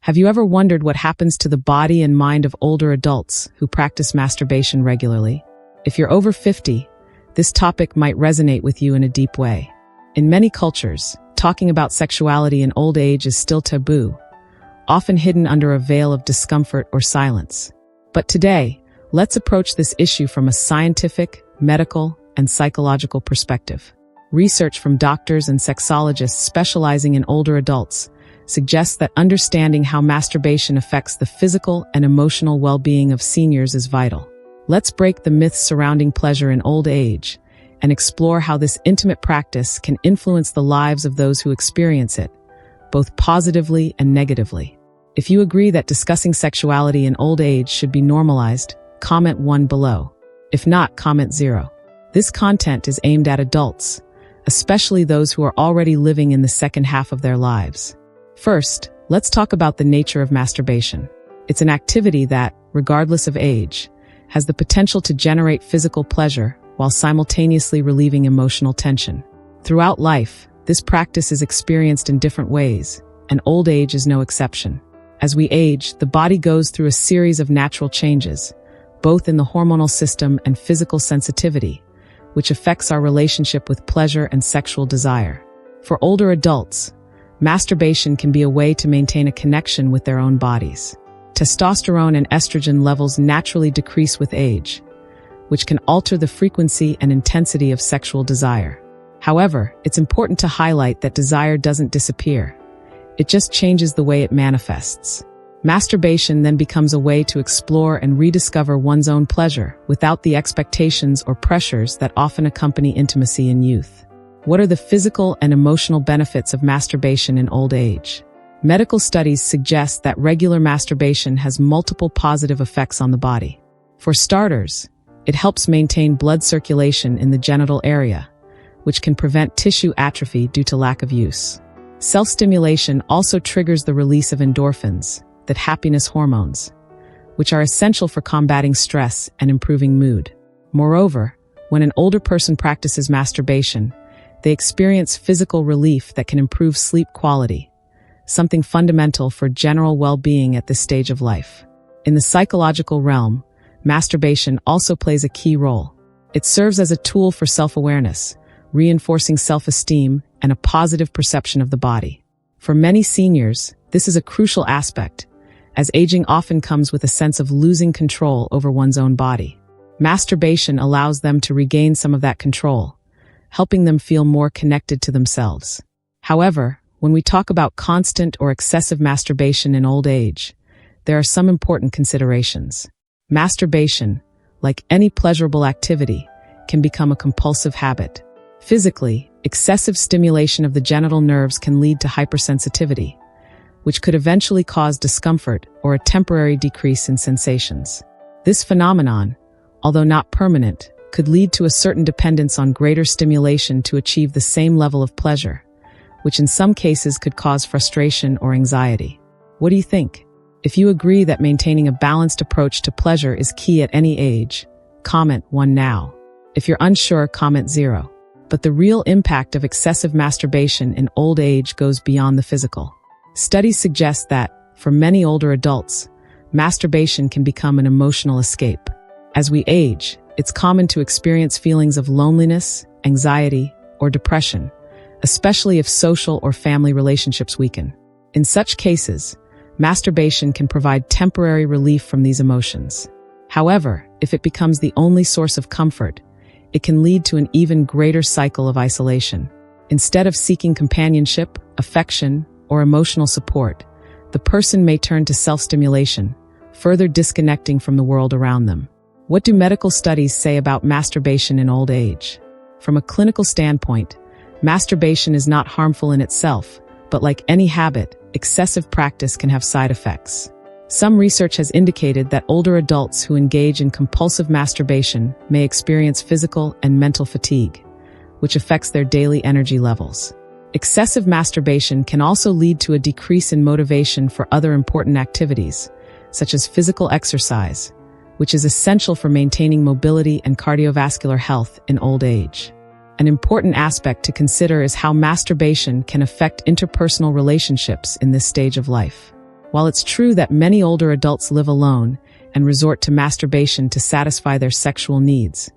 Have you ever wondered what happens to the body and mind of older adults who practice masturbation regularly? If you're over 50, this topic might resonate with you in a deep way. In many cultures, talking about sexuality in old age is still taboo, often hidden under a veil of discomfort or silence. But today, let's approach this issue from a scientific, medical, and psychological perspective. Research from doctors and sexologists specializing in older adults suggests that understanding how masturbation affects the physical and emotional well-being of seniors is vital. Let's break the myths surrounding pleasure in old age and explore how this intimate practice can influence the lives of those who experience it, both positively and negatively. If you agree that discussing sexuality in old age should be normalized, comment 1 below. If not, comment 0. This content is aimed at adults, especially those who are already living in the second half of their lives. First, let's talk about the nature of masturbation. It's an activity that, regardless of age, has the potential to generate physical pleasure while simultaneously relieving emotional tension. Throughout life, this practice is experienced in different ways, and old age is no exception. As we age, the body goes through a series of natural changes, both in the hormonal system and physical sensitivity, which affects our relationship with pleasure and sexual desire. For older adults, masturbation can be a way to maintain a connection with their own bodies. Testosterone and estrogen levels naturally decrease with age, which can alter the frequency and intensity of sexual desire. However, it's important to highlight that desire doesn't disappear. It just changes the way it manifests. Masturbation then becomes a way to explore and rediscover one's own pleasure without the expectations or pressures that often accompany intimacy in youth. What are the physical and emotional benefits of masturbation in old age? Medical studies suggest that regular masturbation has multiple positive effects on the body. For starters, it helps maintain blood circulation in the genital area, which can prevent tissue atrophy due to lack of use. Self-stimulation also triggers the release of endorphins, the happiness hormones, which are essential for combating stress and improving mood. Moreover, when an older person practices masturbation, they experience physical relief that can improve sleep quality, something fundamental for general well-being at this stage of life. In the psychological realm, masturbation also plays a key role. It serves as a tool for self-awareness, reinforcing self-esteem and a positive perception of the body. For many seniors, this is a crucial aspect, as aging often comes with a sense of losing control over one's own body. Masturbation allows them to regain some of that control, helping them feel more connected to themselves. However, when we talk about constant or excessive masturbation in old age, there are some important considerations. Masturbation, like any pleasurable activity, can become a compulsive habit. Physically, excessive stimulation of the genital nerves can lead to hypersensitivity, which could eventually cause discomfort or a temporary decrease in sensations. This phenomenon, although not permanent, could lead to a certain dependence on greater stimulation to achieve the same level of pleasure, which in some cases could cause frustration or anxiety. What do you think? If you agree that maintaining a balanced approach to pleasure is key at any age, comment 1 now. If you're unsure, comment 0. But the real impact of excessive masturbation in old age goes beyond the physical. Studies suggest that, for many older adults, masturbation can become an emotional escape. As we age, it's common to experience feelings of loneliness, anxiety, or depression, especially if social or family relationships weaken. In such cases, masturbation can provide temporary relief from these emotions. However, if it becomes the only source of comfort, it can lead to an even greater cycle of isolation. Instead of seeking companionship, affection, or emotional support, the person may turn to self-stimulation, further disconnecting from the world around them. What do medical studies say about masturbation in old age? From a clinical standpoint, masturbation is not harmful in itself, but like any habit, excessive practice can have side effects. Some research has indicated that older adults who engage in compulsive masturbation may experience physical and mental fatigue, which affects their daily energy levels. Excessive masturbation can also lead to a decrease in motivation for other important activities, such as physical exercise, which is essential for maintaining mobility and cardiovascular health in old age. An important aspect to consider is how masturbation can affect interpersonal relationships in this stage of life. While it's true that many older adults live alone and resort to masturbation to satisfy their sexual needs,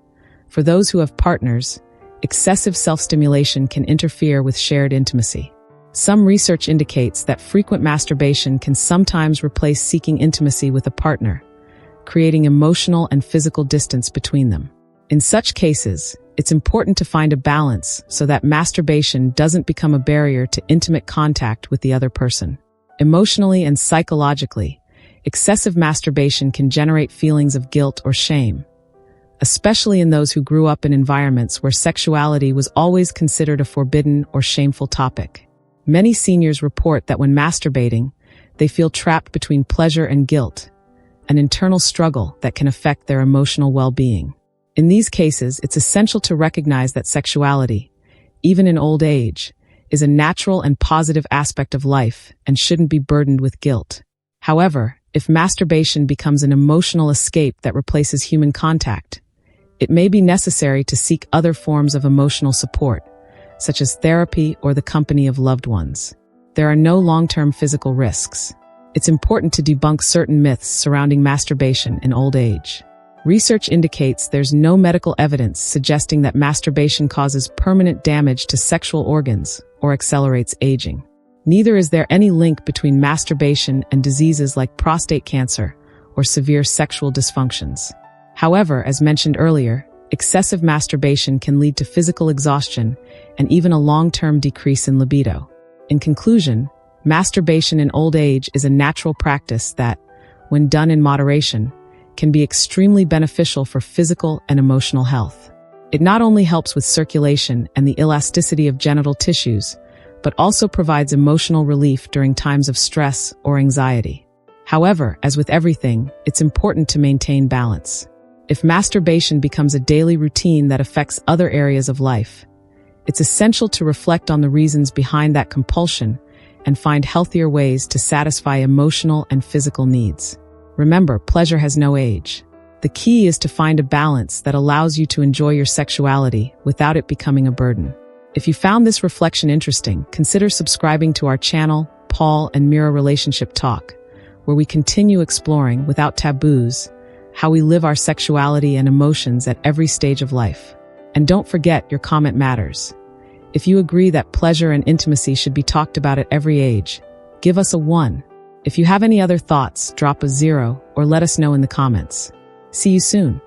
for those who have partners, excessive self-stimulation can interfere with shared intimacy. Some research indicates that frequent masturbation can sometimes replace seeking intimacy with a partner, creating emotional and physical distance between them. In such cases, it's important to find a balance so that masturbation doesn't become a barrier to intimate contact with the other person. Emotionally and psychologically, excessive masturbation can generate feelings of guilt or shame, especially in those who grew up in environments where sexuality was always considered a forbidden or shameful topic. Many seniors report that when masturbating, they feel trapped between pleasure and guilt, an internal struggle that can affect their emotional well-being. In these cases, it's essential to recognize that sexuality, even in old age, is a natural and positive aspect of life and shouldn't be burdened with guilt. However, if masturbation becomes an emotional escape that replaces human contact, it may be necessary to seek other forms of emotional support, such as therapy or the company of loved ones. There are no long-term physical risks. It's important to debunk certain myths surrounding masturbation in old age. Research indicates there's no medical evidence suggesting that masturbation causes permanent damage to sexual organs or accelerates aging. Neither is there any link between masturbation and diseases like prostate cancer or severe sexual dysfunctions. However, as mentioned earlier, excessive masturbation can lead to physical exhaustion and even a long-term decrease in libido. In conclusion, masturbation in old age is a natural practice that, when done in moderation, can be extremely beneficial for physical and emotional health. It not only helps with circulation and the elasticity of genital tissues, but also provides emotional relief during times of stress or anxiety. However, as with everything, it's important to maintain balance. If masturbation becomes a daily routine that affects other areas of life, it's essential to reflect on the reasons behind that compulsion and find healthier ways to satisfy emotional and physical needs. Remember, pleasure has no age. The key is to find a balance that allows you to enjoy your sexuality without it becoming a burden. If you found this reflection interesting, consider subscribing to our channel, Paul and Mira Relationship Talk, where we continue exploring, without taboos, how we live our sexuality and emotions at every stage of life. And don't forget, your comment matters. If you agree that pleasure and intimacy should be talked about at every age, give us a 1. If you have any other thoughts, drop a 0 or let us know in the comments. See you soon.